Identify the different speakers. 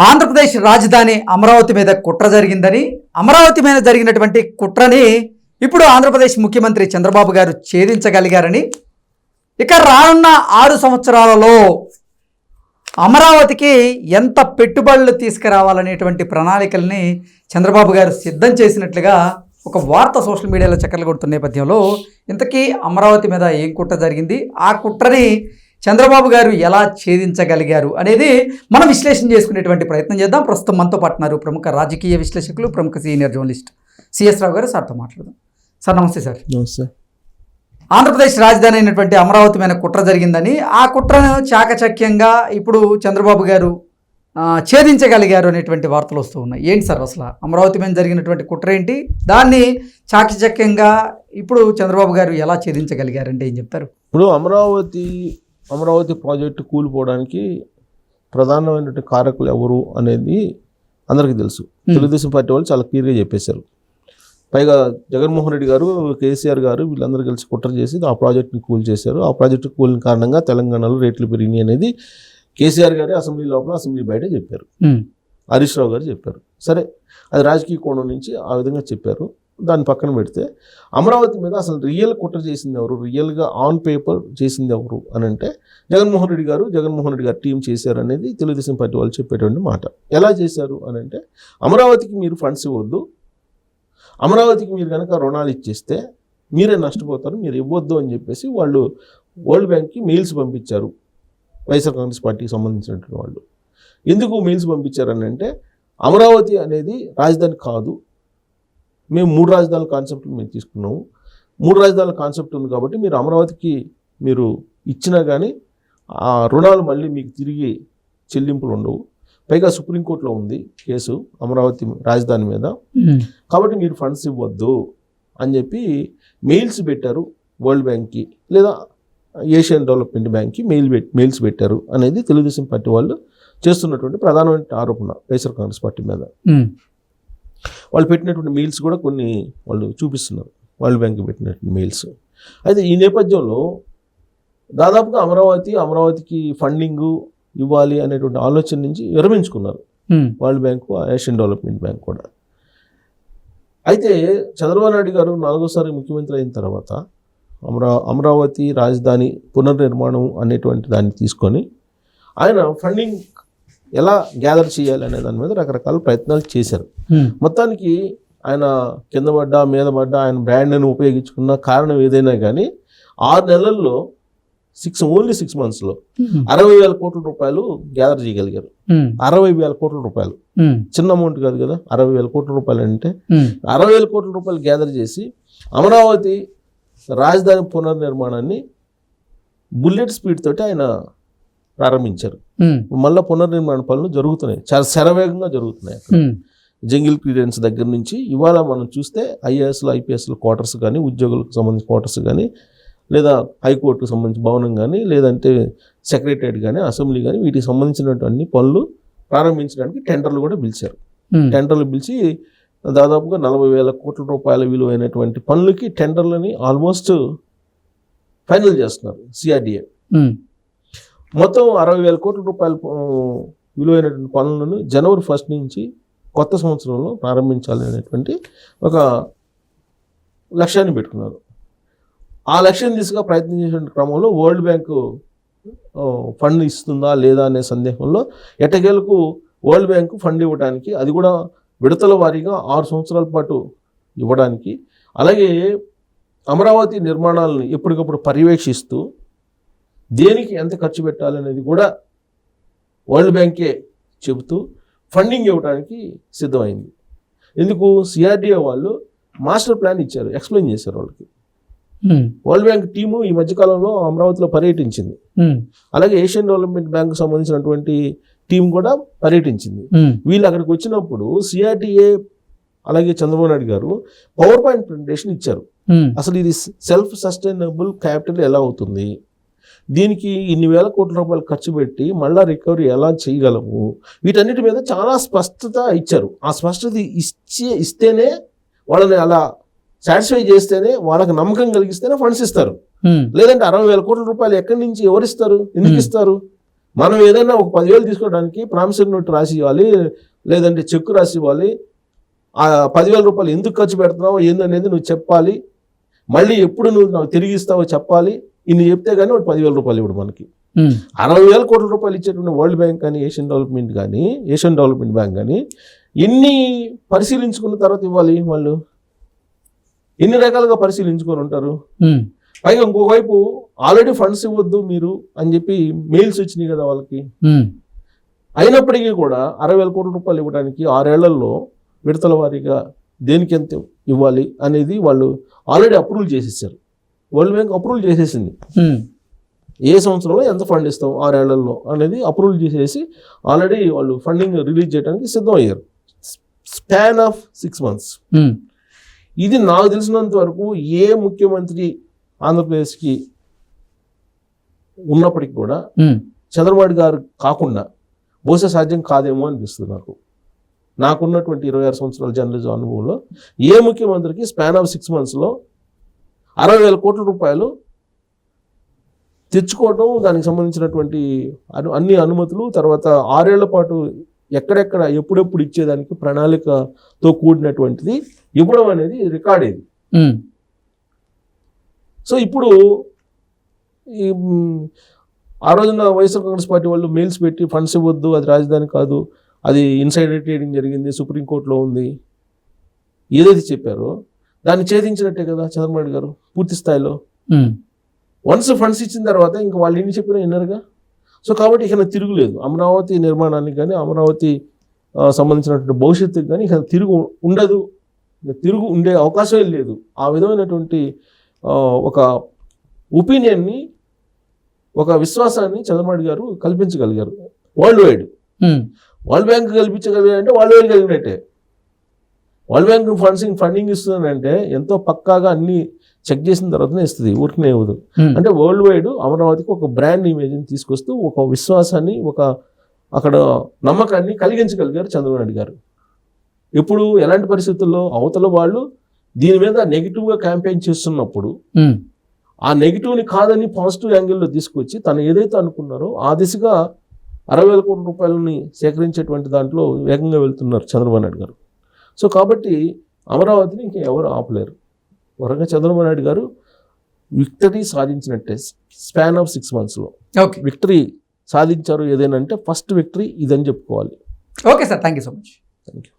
Speaker 1: ఆంధ్రప్రదేశ్ రాజధాని అమరావతి మీద కుట్ర జరిగిందని, అమరావతి మీద జరిగినటువంటి కుట్రని ఇప్పుడు ఆంధ్రప్రదేశ్ ముఖ్యమంత్రి చంద్రబాబు గారు ఛేదించగలిగారని, ఇక రానున్న 6 సంవత్సరాలలో అమరావతికి ఎంత పెట్టుబడులు తీసుకురావాలనేటువంటి ప్రణాళికల్ని చంద్రబాబు గారు సిద్ధం చేసినట్లుగా ఒక వార్త సోషల్ మీడియాలో చక్కర్లు కొడుతున్న నేపథ్యంలో ఇంతకీ అమరావతి మీద ఏం కుట్ర జరిగింది, ఆ కుట్రని చంద్రబాబు గారు ఎలా ఛేదించగలిగారు అనేది మనం విశ్లేషణ చేసుకునేటువంటి ప్రయత్నం చేద్దాం. ప్రస్తుతం మనతో పాటున్నారు ప్రముఖ రాజకీయ విశ్లేషకులు, ప్రముఖ సీనియర్ జర్నలిస్ట్ సిఎస్ రావు గారు. సార్తో మాట్లాడదాం. సార్ నమస్తే. సార్
Speaker 2: నమస్తే.
Speaker 1: ఆంధ్రప్రదేశ్ రాజధాని అయినటువంటి అమరావతి మీద కుట్ర జరిగిందని, ఆ కుట్రను చాకచక్యంగా ఇప్పుడు చంద్రబాబు గారు ఛేదించగలిగారు అనేటువంటి వార్తలు వస్తూ ఉన్నాయి. ఏంటి సార్ అసలు అమరావతి మీద జరిగినటువంటి కుట్ర ఏంటి, దాన్ని చాకచక్యంగా ఇప్పుడు చంద్రబాబు గారు ఎలా ఛేదించగలిగారంటే ఏం చెప్తారు?
Speaker 2: ఇప్పుడు అమరావతి ప్రాజెక్టు కూలిపోవడానికి ప్రధానమైనటువంటి కారకులు ఎవరు అనేది అందరికీ తెలుసు. తెలుగుదేశం పార్టీ వాళ్ళు చాలా క్లియర్గా చెప్పేశారు. పైగా జగన్మోహన్ రెడ్డి గారు, కేసీఆర్ గారు వీళ్ళందరూ కలిసి కుట్ర చేసి ఆ ప్రాజెక్టుని కూల్ చేశారు. ఆ ప్రాజెక్టు కూలిన కారణంగా తెలంగాణలో రేట్లు పెరిగినాయి అనేది కేసీఆర్ గారు అసెంబ్లీ లోపల, అసెంబ్లీ బయట చెప్పారు. హరీష్ రావు గారు చెప్పారు. సరే, అది రాజకీయ కోణం నుంచి ఆ విధంగా చెప్పారు. దాన్ని పక్కన పెడితే అమరావతి మీద అసలు రియల్ కుట్ర చేసింది ఎవరు, రియల్గా ఆన్ పేపర్ చేసింది ఎవరు అని అంటే జగన్మోహన్ రెడ్డి గారు టీం చేశారు అనేది తెలుగుదేశం పార్టీ వాళ్ళు చెప్పేటువంటి మాట. ఎలా చేశారు అని అంటే, అమరావతికి మీరు ఫండ్స్ ఇవ్వద్దు, అమరావతికి మీరు కనుక రుణాలు ఇచ్చేస్తే మీరే నష్టపోతారు, మీరు ఇవ్వద్దు అని చెప్పేసి వాళ్ళు వరల్డ్ బ్యాంక్కి మెయిల్స్ పంపించారు. వైఎస్ఆర్ కాంగ్రెస్ పార్టీకి సంబంధించినటువంటి వాళ్ళు ఎందుకు మెయిల్స్ పంపించారని అంటే, అమరావతి అనేది రాజధాని కాదు, మేము 3 రాజధానుల కాన్సెప్ట్ మేము తీసుకున్నాము, 3 రాజధానుల కాన్సెప్ట్ ఉంది కాబట్టి మీరు అమరావతికి మీరు ఇచ్చినా కానీ ఆ రుణాలు మళ్ళీ మీకు తిరిగి చెల్లింపులు ఉండవు. పైగా సుప్రీంకోర్టులో ఉంది కేసు అమరావతి రాజధాని మీద, కాబట్టి మీరు ఫండ్స్ ఇవ్వద్దు అని చెప్పి మెయిల్స్ పెట్టారు వరల్డ్ బ్యాంక్కి లేదా ఏషియన్ డెవలప్మెంట్ బ్యాంక్కి మెయిల్స్ పెట్టారు అనేది తెలుగుదేశం పార్టీ వాళ్ళు చేస్తున్నటువంటి ప్రధానమైన ఆరోపణ వైఎస్ఆర్ కాంగ్రెస్ పార్టీ మీద. వాళ్ళు పెట్టినటువంటి మెయిల్స్ కూడా కొన్ని వాళ్ళు చూపిస్తున్నారు, వరల్డ్ బ్యాంక్కి పెట్టినటువంటి మెయిల్స్. అయితే ఈ నేపథ్యంలో దాదాపుగా అమరావతికి ఫండింగ్ ఇవ్వాలి అనేటువంటి ఆలోచన నుంచి విరమించుకున్నారు World Bank, Asian Development Bank కూడా. అయితే చంద్రబాబు నాయుడు గారు 4వ ముఖ్యమంత్రి అయిన తర్వాత అమరావతి రాజధాని పునర్నిర్మాణం అనేటువంటి దాన్ని తీసుకొని ఆయన ఫండింగ్ ఎలా గ్యాదర్ చేయాలి అనే దాని మీద రకరకాల ప్రయత్నాలు చేశారు. మొత్తానికి ఆయన కింద పడ్డా మీద పడ్డా ఆయన బ్రాండ్ని ఉపయోగించుకున్న కారణం ఏదైనా కానీ 6 నెలల్లో ఓన్లీ 6 monthsలో 60,000 కోట్ల రూపాయలు గ్యాదర్ చేయగలిగారు. 60,000 కోట్ల రూపాయలు చిన్న అమౌంట్ కాదు కదా. 60,000 కోట్ల రూపాయలు అంటే 60,000 కోట్ల రూపాయలు గ్యాదర్ చేసి అమరావతి రాజధాని పునర్నిర్మాణాన్ని బుల్లెట్ స్పీడ్ తోటి ఆయన ప్రారంభించారు. మళ్ళీ పునర్నిర్మాణ పనులు జరుగుతున్నాయి, చాలా శరవేగంగా జరుగుతున్నాయి. జంగిల్ క్లియరెన్స్ దగ్గర నుంచి ఇవాళ మనం చూస్తే ఐఏఎస్లు ఐపీఎస్లు క్వార్టర్స్ కానీ, ఉద్యోగులకు సంబంధించిన క్వార్టర్స్ కానీ, లేదా హైకోర్టుకు సంబంధించిన భవనం కానీ, లేదంటే సెక్రటరియట్ కానీ, అసెంబ్లీ కానీ, వీటికి సంబంధించినటువంటి పనులు ప్రారంభించడానికి టెండర్లు కూడా పిలిచారు. టెండర్లు పిలిచి దాదాపుగా 40,000 కోట్ల రూపాయల విలువైనటువంటి పనులకి టెండర్లని ఆల్మోస్ట్ ఫైనల్ చేస్తున్నారు సిఆర్డిఏ. మొత్తం 60,000 కోట్ల రూపాయల విలువైనటువంటి పనులను జనవరి 1 నుంచి కొత్త సంవత్సరంలో ప్రారంభించాలి అనేటువంటి ఒక లక్ష్యాన్ని పెట్టుకున్నారు. ఆ లక్ష్యం దిశగా ప్రయత్నం చేసే క్రమంలో వరల్డ్ బ్యాంకు ఫండ్ ఇస్తుందా లేదా అనే సందేహంలో ఎట్టకేలకు వరల్డ్ బ్యాంకు ఫండ్ ఇవ్వడానికి, అది కూడా విడతల వారీగా 6 సంవత్సరాల పాటు ఇవ్వడానికి, అలాగే అమరావతి నిర్మాణాలను ఎప్పటికప్పుడు పర్యవేక్షిస్తూ దేనికి ఎంత ఖర్చు పెట్టాలనేది కూడా వరల్డ్ బ్యాంకే చెబుతూ ఫండింగ్ ఇవ్వడానికి సిద్ధమైంది. ఎందుకు సిఆర్డిఏ వాళ్ళు మాస్టర్ ప్లాన్ ఇచ్చారు, ఎక్స్ప్లెయిన్ చేశారు వాళ్ళకి. వరల్డ్ బ్యాంక్ టీము ఈ మధ్యకాలంలో అమరావతిలో పర్యటించింది. అలాగే ఏషియన్ డెవలప్మెంట్ బ్యాంక్ సంబంధించినటువంటి టీం కూడా పర్యటించింది. వీళ్ళు అక్కడికి వచ్చినప్పుడు సిఆర్డిఏ అలాగే చంద్రబాబు నాయుడు గారు పవర్ పాయింట్ ప్రెజెంటేషన్ ఇచ్చారు. అసలు ఇది సెల్ఫ్ సస్టైనబుల్ క్యాపిటల్ ఎలా అవుతుంది, దీనికి ఇన్ని వేల కోట్ల రూపాయలు ఖర్చు పెట్టి మళ్ళీ రికవరీ ఎలా చేయగలము, వీటన్నిటి మీద చాలా స్పష్టత ఇచ్చారు. ఆ స్పష్టత ఇస్తేనే వాళ్ళని అలా సాటిస్ఫై చేస్తేనే, వాళ్ళకి నమ్మకం కలిగిస్తేనే ఫండ్స్ ఇస్తారు. లేదంటే 60,000 కోట్ల రూపాయలు ఎక్కడి నుంచి ఎవరిస్తారు, ఎందుకు ఇస్తారు? మనం ఏదైనా ఒక 10,000 తీసుకోవడానికి ప్రామిసరీ నోట్ రాసి ఇవ్వాలి, లేదంటే చెక్ రాసి ఇవ్వాలి. ఆ 10,000 రూపాయలు ఎందుకు ఖర్చు పెడుతున్నావో ఏందనేది నువ్వు చెప్పాలి, మళ్ళీ ఎప్పుడు నువ్వు నాకు తిరిగి ఇస్తావో చెప్పాలి. ఇన్ని చెప్తే కానీ వాడు 10,000 రూపాయలు ఇవ్వడు మనకి. 60,000 కోట్ల రూపాయలు ఇచ్చేటువంటి వరల్డ్ బ్యాంక్ కానీ ఏషియన్ డెవలప్మెంట్ బ్యాంక్ కానీ ఎన్ని పరిశీలించుకున్న తర్వాత ఇవ్వాలి? వాళ్ళు ఎన్ని రకాలుగా పరిశీలించుకొని ఉంటారు. పైగా ఇంకోవైపు ఆల్రెడీ ఫండ్స్ ఇవ్వద్దు మీరు అని చెప్పి మెయిల్స్ వచ్చినాయి కదా వాళ్ళకి. అయినప్పటికీ కూడా 60,000 కోట్ల రూపాయలు ఇవ్వడానికి 6 ఏళ్లలో విడతల వారీగా దేనికి ఎంత ఇవ్వాలి అనేది వాళ్ళు ఆల్రెడీ అప్రూవల్ చేసేసారు. వరల్డ్ బ్యాంక్ అప్రూవల్ చేసేసింది. ఏ సంవత్సరంలో ఎంత ఫండ్ ఇస్తాం 6 ఏళ్లలో అనేది అప్రూవల్ చేసేసి ఆల్రెడీ వాళ్ళు ఫండింగ్ రిలీజ్ చేయడానికి సిద్ధం అయ్యారు. Span of 6 months. ఇది నాకు తెలిసినంత వరకు ఏ ముఖ్యమంత్రి ఆంధ్రప్రదేశ్కి ఉన్నప్పటికీ కూడా చంద్రబాబు గారు కాకుండా బహుశా సాధ్యం కాదేమో అనిపిస్తుంది నాకున్నటువంటి 26 సంవత్సరాల జర్నలిజం అనుభవంలో ఏ ముఖ్యమంత్రికి స్పాన్ ఆఫ్ 6 monthsలో 60,000 కోట్ల రూపాయలు తెచ్చుకోవడం, దానికి సంబంధించినటువంటి అన్ని అనుమతులు, తర్వాత 6 ఏళ్ల పాటు ఎక్కడెక్కడ ఎప్పుడెప్పుడు ఇచ్చేదానికి ప్రణాళికతో కూడినటువంటిది ఇవ్వడం అనేది రికార్డ్ ఇది. సో ఇప్పుడు ఆ రోజున వైఎస్ఆర్ కాంగ్రెస్ పార్టీ వాళ్ళు మెయిల్స్ పెట్టి ఫండ్స్ ఇవ్వద్దు, అది రాజధాని కాదు, అది ఇన్సైడర్ ట్రేడింగ్ జరిగింది, సుప్రీంకోర్టులో ఉంది, ఏదైతే చెప్పారో దాన్ని ఛేదించినట్టే కదా చంద్రబాబు గారు పూర్తి స్థాయిలో. వన్స్ ఫండ్స్ ఇచ్చిన తర్వాత ఇంకా వాళ్ళు ఎన్ని చెప్పినా విన్నారుగా. సో కాబట్టి ఇక తిరుగులేదు. అమరావతి నిర్మాణానికి కానీ అమరావతి సంబంధించినటువంటి భవిష్యత్తుకి కానీ ఇక తిరుగు ఉండదు, తిరుగు ఉండే అవకాశమే లేదు. ఆ విధమైనటువంటి ఒక ఒపీనియన్ని, ఒక విశ్వాసాన్ని చంద్రబాబు గారు కల్పించగలిగారు. వరల్డ్ వైడ్ వరల్డ్ బ్యాంక్ కల్పించగలిగారంటే వరల్డ్ వైడ్ కలిగినట్టే. వరల్డ్ బ్యాంక్ ఫండింగ్ ఇస్తుందంటే ఎంతో పక్కాగా అన్ని చెక్ చేసిన తర్వాతనే ఇస్తుంది, ఊరికనే ఇవ్వదు. అంటే వరల్డ్ వైడ్ అమరావతికి ఒక బ్రాండ్ ఇమేజ్ని తీసుకొస్తూ ఒక విశ్వాసాన్ని, ఒక అక్కడ నమ్మకాన్ని కలిగించగలిగారు చంద్రబాబు గారు. ఇప్పుడు ఎలాంటి పరిస్థితుల్లో అవతల వాళ్ళు దీని మీద నెగిటివ్గా క్యాంపెయిన్ చేస్తున్నప్పుడు ఆ నెగిటివ్ని కాదని పాజిటివ్ యాంగిల్లో తీసుకొచ్చి తను ఏదైతే అనుకున్నారో ఆ దిశగా 60,000 కోట్ల రూపాయలని సేకరించేటువంటి దాంట్లో వేగంగా వెళ్తున్నారు చంద్రబాబు నాయుడు గారు. సో కాబట్టి అమరావతిని ఇంకా ఎవరు ఆపలేరు. వరంగా చంద్రబాబు నాయుడు గారు విక్టరీ సాధించినట్టే స్పాన్ ఆఫ్ 6 monthsలో విక్టరీ సాధించారు. ఏదైనా అంటే ఫస్ట్ విక్టరీ ఇదని చెప్పుకోవాలి.
Speaker 1: Okay sir, thank you so much.
Speaker 2: Thank you.